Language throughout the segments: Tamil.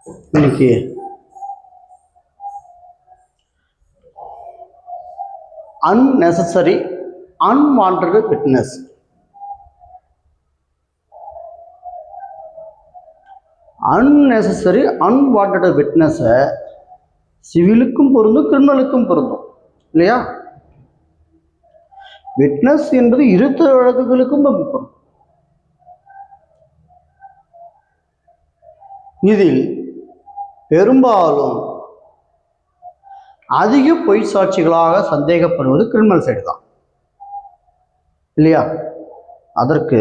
இன்னைக்கு unnecessary unwanted witness. unnecessary unwanted witness சிவிலுக்கும் பொருந்தும் கிரிமினலுக்கும் பொருந்தும் இல்லையா? விட்னஸ் என்பது இருத்த வழக்குகளுக்கும் பொருந்தும். இதில் பெரும்பாலும் அதிக பொய் சாட்சிகளாக சந்தேகப்படுவது கிரிமினல் சைடு தான் இல்லையா? அதற்கு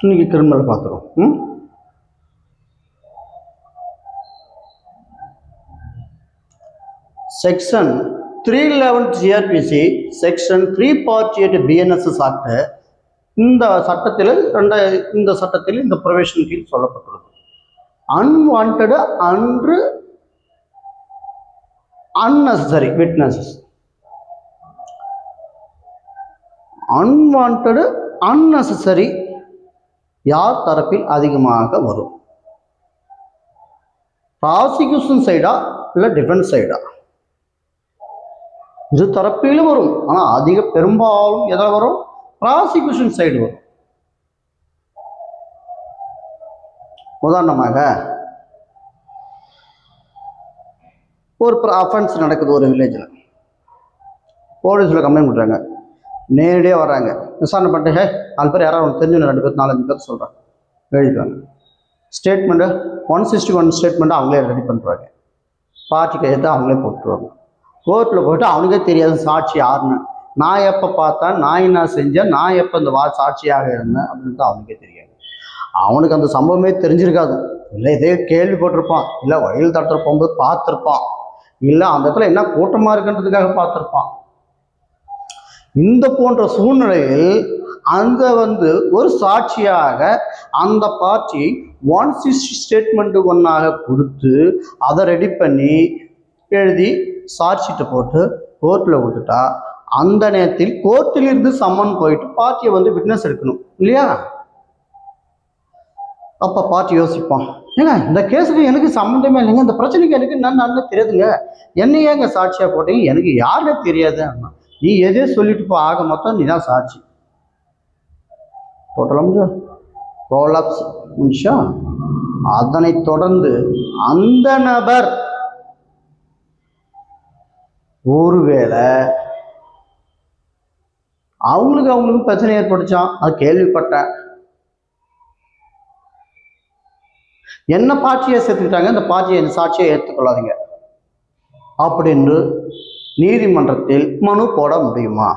இன்னைக்கு கிரிமினல் பார்த்துரும். Section 311 CrPC section 348 BNSS act இந்த சட்டத்தில் இந்த ப்ரொவிஷன் கீழ் சொல்லப்பட்டுள்ளது. அன்வான்ட் அன்று unnecessary witnesses. unwanted unnecessary யார் தரப்பில் அதிகமாக வரும்? ப்ராசிக்யூஷன் சைடா இல்லை டிஃபென்ஸ் சைடா? இரு தரப்பிலும் வரும். ஆனால் அதிக பெரும்பாலும் எதில் வரும்? ப்ராசிக்யூஷன் சைடு வரும். உதாரணமாக ஒரு அஃபென்ஸ் நடக்குது ஒரு வில்லேஜில், போலீஸில் கம்ப்ளைண்ட் பண்ணுறாங்க, நேரடியாக வர்றாங்க, விசாரணை பண்ணிட்டு 4 பேர் யாராவது ஒன்று தெரிஞ்சு 2 பேர் 4-5 பேர் சொல்கிறாங்க, எழுதிடுவாங்க. ஸ்டேட்மெண்ட்டு 161 ஸ்டேட்மெண்ட்டு அவங்களே ரெடி பண்ணுறாங்க, பார்ட்டி கையெழுத்து அவங்களே போட்டுருவாங்க. கோர்ட்டில் போய்ட்டு அவனுக்கே தெரியாது சாட்சி யாருன்னு, நான் எப்போ பார்த்தேன், நான் என்ன செஞ்சேன், நான் எப்போ இந்த சாட்சியாக இருந்தேன் அப்படின்ட்டு அவனுக்கே தெரியாது. அவனுக்கு அந்த சம்பவமே தெரிஞ்சிருக்காது, இல்லை இதே கேள்விப்பட்டிருப்பான், இல்லை வயல் தட்டுற போகும்போது பார்த்துருப்பான், இல்லை அந்த இடத்துல என்ன கூட்டமாக இருக்குன்றதுக்காக பார்த்துருப்பான். இந்த போன்ற சூழ்நிலையில் அந்த ஒரு சாட்சியாக அந்த பார்ட்டி 160 ஸ்டேட்மெண்ட் ஒன்றாக கொடுத்து அதை ரெடி பண்ணி எழுதி சார்ஜ் ஷீட்டை போட்டு கோர்ட்டில் கொடுத்துட்டா அந்த நேரத்தில் கோர்ட்டிலிருந்து சம்மன் போயிட்டு பார்ட்டியை விட்னஸ் எடுக்கணும் இல்லையா? அப்போ பார்ட்டி யோசிப்பான், ஏங்க இந்த கேஸுக்கு எனக்கு சம்மந்தமே இல்லைங்க, இந்த பிரச்சனைக்கு எனக்கு என்னன்னு தெரியாதுங்க, என்ன ஏங்க சாட்சியாக போட்டீங்க, எனக்கு யாருன்னே தெரியாது, நீ எதே சொல்லிட்டு போ, ஆக மொத்தம் நீ தான் சாட்சி. டோட்டலாக கோலாப்ஸ் முடிச்சா. அதனை தொடர்ந்து அந்த நபர் ஒருவேளை அவங்களுக்கு பிரச்சனை ஏற்படுச்சான், அது கேள்விப்பட்டேன், என்ன பார்ட்டியை சேர்த்துக்கிட்டாங்க, இந்த பார்ட்டியை சாட்சியை ஏற்றுக்கொள்ளாதீங்க அப்படின்னு நீதிமன்றத்தில் மனு போட முடியுமா?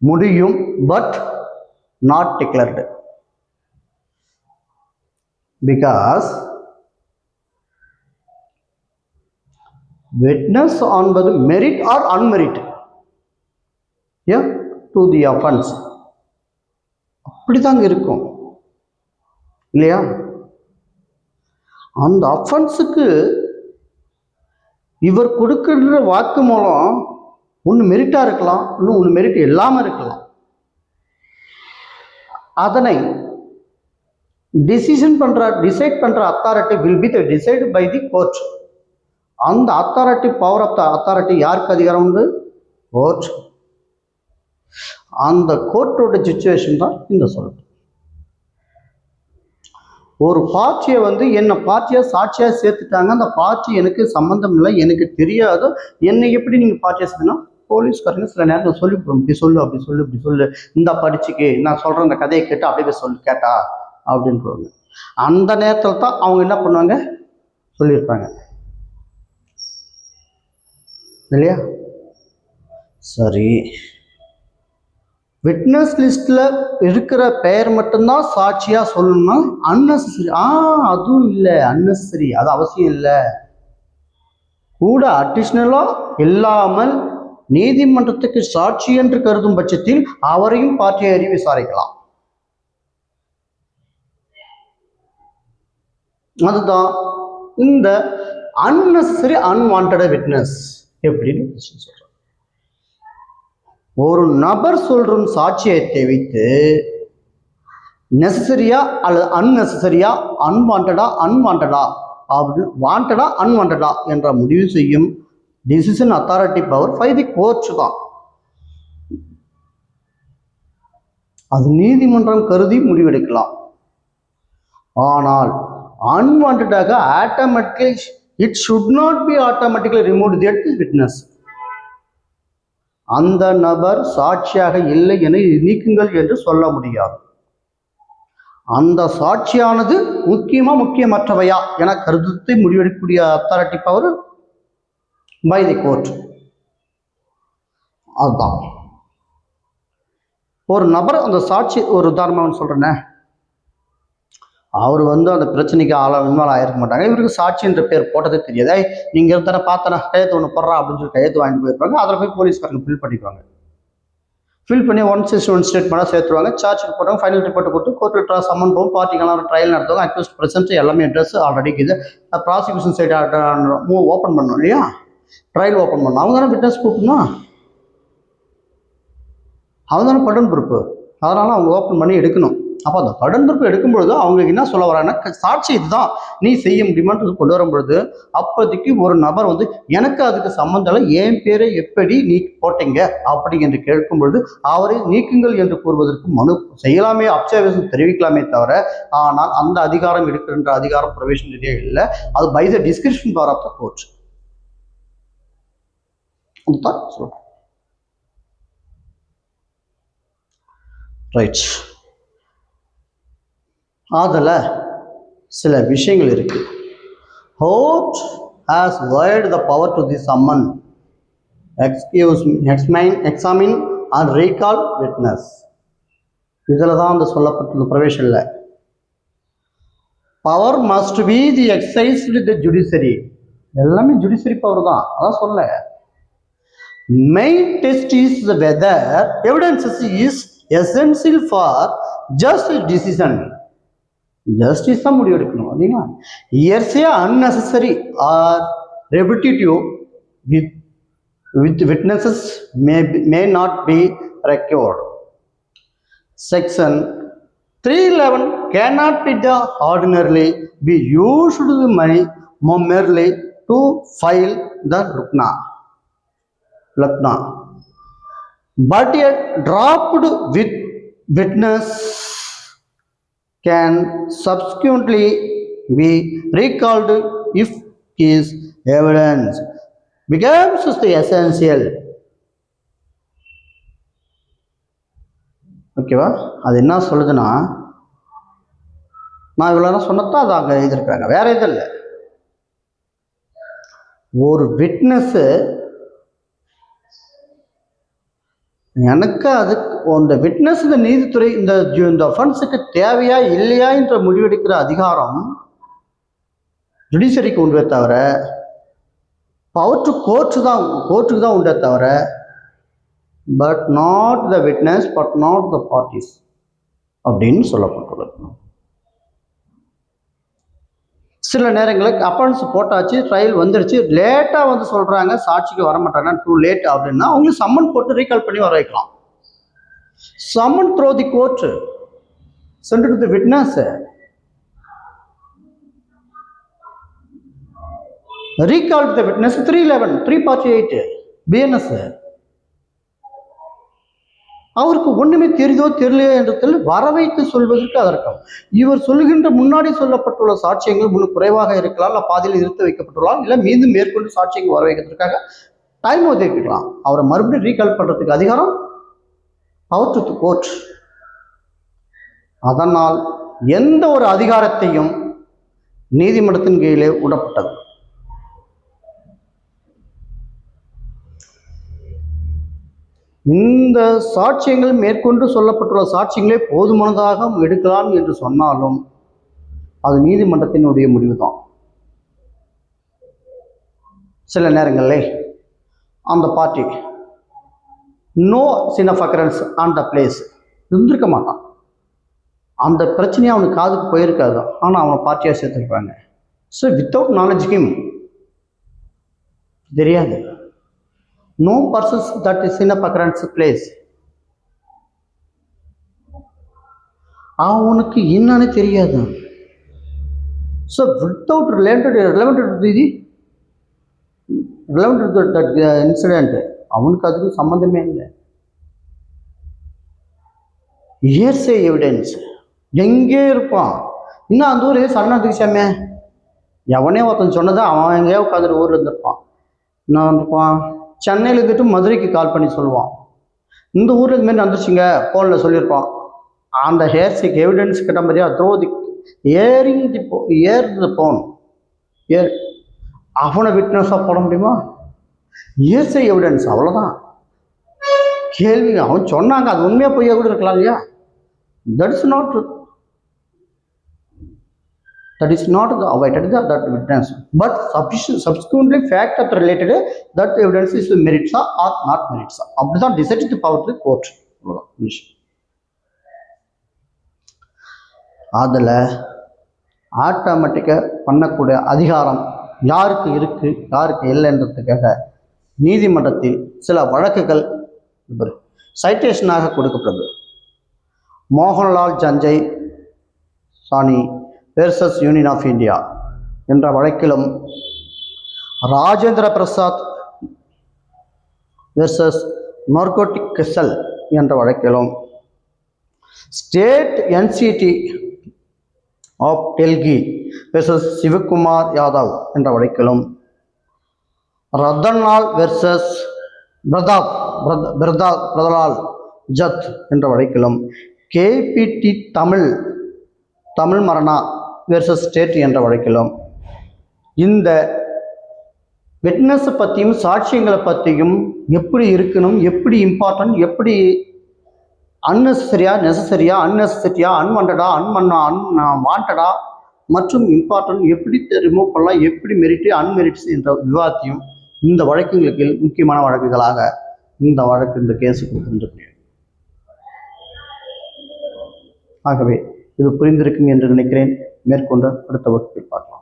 முடியும், but not declared. Because witness என்பது merit or unmerit to the offence, அப்படிதாங்க இருக்கும் இல்லையா? அந்த அஃபென்ஸுக்கு இவர் கொடுக்கின்ற வாக்கு மூலம் ஒன்று மெரிட்டாக இருக்கலாம், இன்னும் ஒன்று மெரிட் இல்லாமல் இருக்கலாம். அதனை டிசைட் பண்ணுற authority will be decided by the court. அந்த authority, power of the authority யாருக்கு அதிகாரம் உண்டு? கோர்ட். அந்த கோர்ட்டோட சிச்சுவேஷன் தான் இந்த சொல்றது. ஒரு பார்ட்டியை என்ன பார்ட்டியாக சாட்சியாக சேர்த்துட்டாங்க, அந்த பார்ட்டி எனக்கு சம்மந்தம் இல்லை, எனக்கு தெரியாது, என்னை எப்படி நீங்கள் பார்ட்டியாக சேர்த்துனா போலீஸ்காரங்க சில நேரம் சொல்லி இப்படி சொல்லு அப்படி சொல்லு இப்படி சொல்லு, இந்த படிச்சுக்கு நான் சொல்கிறேன், அந்த கதையை கேட்டு அப்படியே சொல்லு கேட்டா அப்படின்றாங்க. அந்த நேரத்தில் தான் அவங்க என்ன பண்ணுவாங்க, சொல்லியிருப்பாங்க இல்லையா? சரி, விட்னஸ் லிஸ்ட்ல இருக்கிற பெயர் மட்டும்தான் சாட்சியா சொல்லணும்னா அன்னெசரி. அதுவும் இல்லை, அன்னெசரி, அது அவசியம் இல்லை. கூட அடிஷ்னலா இல்லாமல் நீதிமன்றத்துக்கு சாட்சி என்று கருதும் பட்சத்தில் அவரையும் பார்ட்டி ஏறி விசாரிக்கலாம். அதுதான் இந்த அன்னெசரி அன்வான்ட் விட்னஸ் எப்படின்னு சொல்றோம். ஒரு நபர் சொல்றும் சாட்சியத்தை வைத்து நெசசரியா அல்லது அன்னெசசரியா, அன்வான்டா அப்படி வாண்டடா அன்வான்டா என்ற முடிவு செய்யும் decision authority power by the court தான். அது நீதிமன்றம் கருதி முடிவெடுக்கலாம். ஆனால் அன்வான்டாக automatically it should not be automatically remove the witness. அந்த நபர் சாட்சியாக இல்லை என நீக்குங்கள் என்று சொல்ல முடியாது. அந்த சாட்சியானது முக்கியமற்றவையா என கருத்தை முடிவெடுக்கக்கூடிய authority power by the court. அதுதான் ஒரு நபர் அந்த சாட்சி. ஒரு உதாரணம் சொல்றேன்னே, அவர் அந்த பிரச்சனைக்கு இன்வால்வ் ஆயிருக்க மாட்டாங்க. இவருக்கு சாட்சி என்ற பேர் போட்டதே தெரியாது. நீங்க இருந்தானே பார்த்தனா கையெழுத்து ஒன்று போடுறா அப்படின்னு சொல்லி கையெழுத்து வாங்கிட்டு போயிருப்பாங்க. அதில் போய் போலீஸ்காரங்க ஃபில் பண்ணிக்குவாங்க. ஃபில் பண்ணி 161 ஸ்டேட்மெண்ட்டாக சேர்த்துருவாங்க. சார்ஜ் போட்டாங்க. ஃபைனல் ரிப்போர்ட் கொடுத்து கோர்ட்டில் சம்மன் போகும். பார்ட்டிக்கெல்லாம் ட்ரையல் நடத்துவாங்க. அக்யூஸ்ட் பிரசன்ட் எல்லாமே ட்ரெஸ் ஆல்ரெடி இருக்குது. ப்ராசிக்யூஷன் சைடு ஓப்பன் பண்ணணும் இல்லையா, ட்ரையல் ஓப்பன் பண்ணணும். அவங்க தானே விட்னஸ் கூப்பிடணும், அவங்க தானே படன் பொறுப்பு. அதனால் அவங்க ஓப்பன் பண்ணி எடுக்கணும். அப்போ அந்த கடன் பொறுப்பு எடுக்கும்பொழுது அவங்களுக்கு என்ன சொல்ல வராங்கன்னா, சாட்சி இதுதான் நீ செய்ய முடியுமான்னு கொண்டு வரும்பொழுது அப்போதைக்கு ஒரு நபர் எனக்கு அதுக்கு சம்மந்தம் இல்லை, என் பேரை எப்படி நீ போட்டீங்க அப்படி என்று கேட்கும் பொழுது அவரை நீக்குங்கள் என்று கூறுவதற்கு மனு செய்யலாமே, அப்சர்வேஷன் தெரிவிக்கலாமே தவிர, ஆனால் அந்த அதிகாரம் எடுக்கின்ற அதிகாரம் ப்ரொவிஷன் இல்லை. அது by the description power of the court. சொல்றேன். ரைட். அதில் சில விஷயங்கள் இருக்கு. Court has wired the power to the summon, examine and recall witness. இதில் தான் சொல்லப்பட்டுள்ள ப்ரொவிஷனில் power must be the excise with the judiciary. எல்லாமே ஜுடிஷரி பவர் தான். அதான் சொல்ல main test is whether evidences is essential for justice decision. Justice தான் முடிவு எடுக்கணும். அப்படின்னா இயர்ஸே unnecessary or repetitive with witnesses may not be required. Section 311 cannot be ordinarily be used merely to file the lukna, but a dropped with witness can subsequently be recalled if his evidence becomes the essential. ஓகேவா? அது என்ன சொல்லுதுன்னா, நான் இவ்வளோ சொன்னதான் அது அங்கே எழுதியிருக்காங்க, வேற எதுவும் இல்லை. ஒரு விட்னஸ்ஸு எனக்கு அதுக்கு அந்த விட்னஸ் இந்த நீதித்துறை இந்த அஃபென்ஸுக்கு தேவையா இல்லையா என்ற முடிவெடுக்கிற அதிகாரம் ஜுடிஷரிக்கு உண்டே தவிர, பவர் டு கோர்ட்டுக்கு தான் உண்டே தவிர, but not the witness but not the parties அப்படின்னு சொல்லப்பட்டுள்ளது. சில நேரங்களுக்கு அஃபென்ஸ் போட்டாச்சு, ட்ரையல் வந்துருச்சு, லேட்டாக சொல்கிறாங்க சாட்சிக்கு வர மாட்டாங்க, டூ லேட் அப்படின்னா அவங்களுக்கு சம்மன் போட்டு ரீகால் பண்ணி வர வைக்கலாம். Summon through the court, sent to the witness, recall to the witness 311 348 BNS. அவருக்கு ஒன்றுமே தெரியுதோ தெரியலையோ என்றதில் வர வைத்து சொல்வதற்கு அதற்கும். இவர் சொல்லுகின்ற முன்னாடி சொல்லப்பட்டுள்ள சாட்சியங்கள் முன்னும் குறைவாக இருக்கலாம், இல்லை பாதியில் நிறுத்த வைக்கப்பட்டுள்ளலாம், இல்லை மீண்டும் மேற்கொண்டு சாட்சியங்கள் வர வைக்கிறதுக்காக டைம் ஒதுக்கிக்கலாம். அவரை மறுபடியும் ரீகால் பண்ணுறதுக்கு அதிகாரம் பவர் டு தி கோர்ட். அதனால் எந்த ஒரு அதிகாரத்தையும் நீதிமன்றத்தின் கீழே விடப்பட்டது. இந்த சாட்சியங்கள் மேற்கொண்டு சொல்லப்பட்டுள்ள சாட்சியங்களே போதுமானதாக எடுக்கலாம் என்று சொன்னாலும் அது நீதிமன்றத்தினுடைய முடிவு தான். சில நேரங்களில் அந்த party no scene of occurrence on the place இருந்திருக்க மாட்டான், அந்த பிரச்சனையை அவனுக்கு காதுக்கு போயிருக்காது, ஆனால் அவனை பார்ட்டியாக சேர்த்துருப்பாங்க. ஸோ வித்தவுட் நாலேஜ் ஹிம் தெரியாது. No persons that is in a occurrence place. அவனுக்கு என்னன்னு தெரியாது. So without relevant that incident, அவனுக்கு அதுக்கு சம்மந்தமே இல்லை. இயர்சே எவிடன்ஸ் எங்கே இருப்பான். இன்னும் அந்த ஊர் சரணாதிரிச்சாமே, எவனே ஒருத்தன் சொன்னதை அவன் எங்கேயோ உட்காந்துட்டு ஊரில் இருந்திருப்பான். என்ன இருப்பான், சென்னையில் இருந்துட்டு மதுரைக்கு கால் பண்ணி சொல்லுவான், இந்த ஊரில் இதுமாரி நடந்துச்சுங்க, ஃபோனில் சொல்லியிருப்பான். அந்த ஹேர்ஸுக்கு எவிடன்ஸ் கிட்ட மாதிரியா த்ரோதி ஏர் தி போன் ஏர், அவனை விட்னஸாக போட முடியுமா? இயர்சே எவிடன்ஸ், அவ்வளோதான். கேள்வி அவன் சொன்னாங்க, அது உண்மையாக பொய்யா கூட இருக்கலாம் இல்லையா? That is not avoided that witness, but subsequently fact that related that evidence is merits or not merits, அப்படிதான் decide the power the court. அதில் ஆட்டோமேட்டிக்காக பண்ணக்கூடிய அதிகாரம் யாருக்கு இருக்கு யாருக்கு இல்லைன்றதுக்காக நீதிமன்றத்தில் சில வழக்குகள் சைட்டேஷனாக கொடுக்கப்படுது. மோகன்லால் ஜஞ்சை சாணி வெர்சஸ் யூனியன் ஆஃப் இந்தியா என்ற வழக்கிலும், Rajendra Prasad versus narcotic cell என்ற வழக்கிலும், state NCT of Delhi versus Sivakumar Yadav என்ற வழக்கிலும், ரத்தன்லால் வெர்சஸ் பிரதலால் ஜத் என்ற வழக்கிலும், KPT Tamilmaran versus state என்ற வழக்கிலும், இந்த விட்னஸை பற்றியும் சாட்சியங்களை பற்றியும் எப்படி இருக்கணும், எப்படி இம்பார்ட்டன்ட், எப்படி நெசசரியா அன்னெசரியா, வாண்டடா மற்றும் இம்பார்ட்டன்ட் எப்படி ரிமூவ் பண்ணலாம், எப்படி மெரிட்டு அன்மெரிட்ஸ் என்ற விவாதத்தையும் இந்த வழக்குகளுக்கு முக்கியமான வழக்குகளாக இந்த கேஸு கொடுத்துருக்கேன். ஆகவே இது புரிந்திருக்கும் என்று நினைக்கிறேன். மேற்கொண்டு அடுத்த வகுப்பில் பார்க்கலாம்.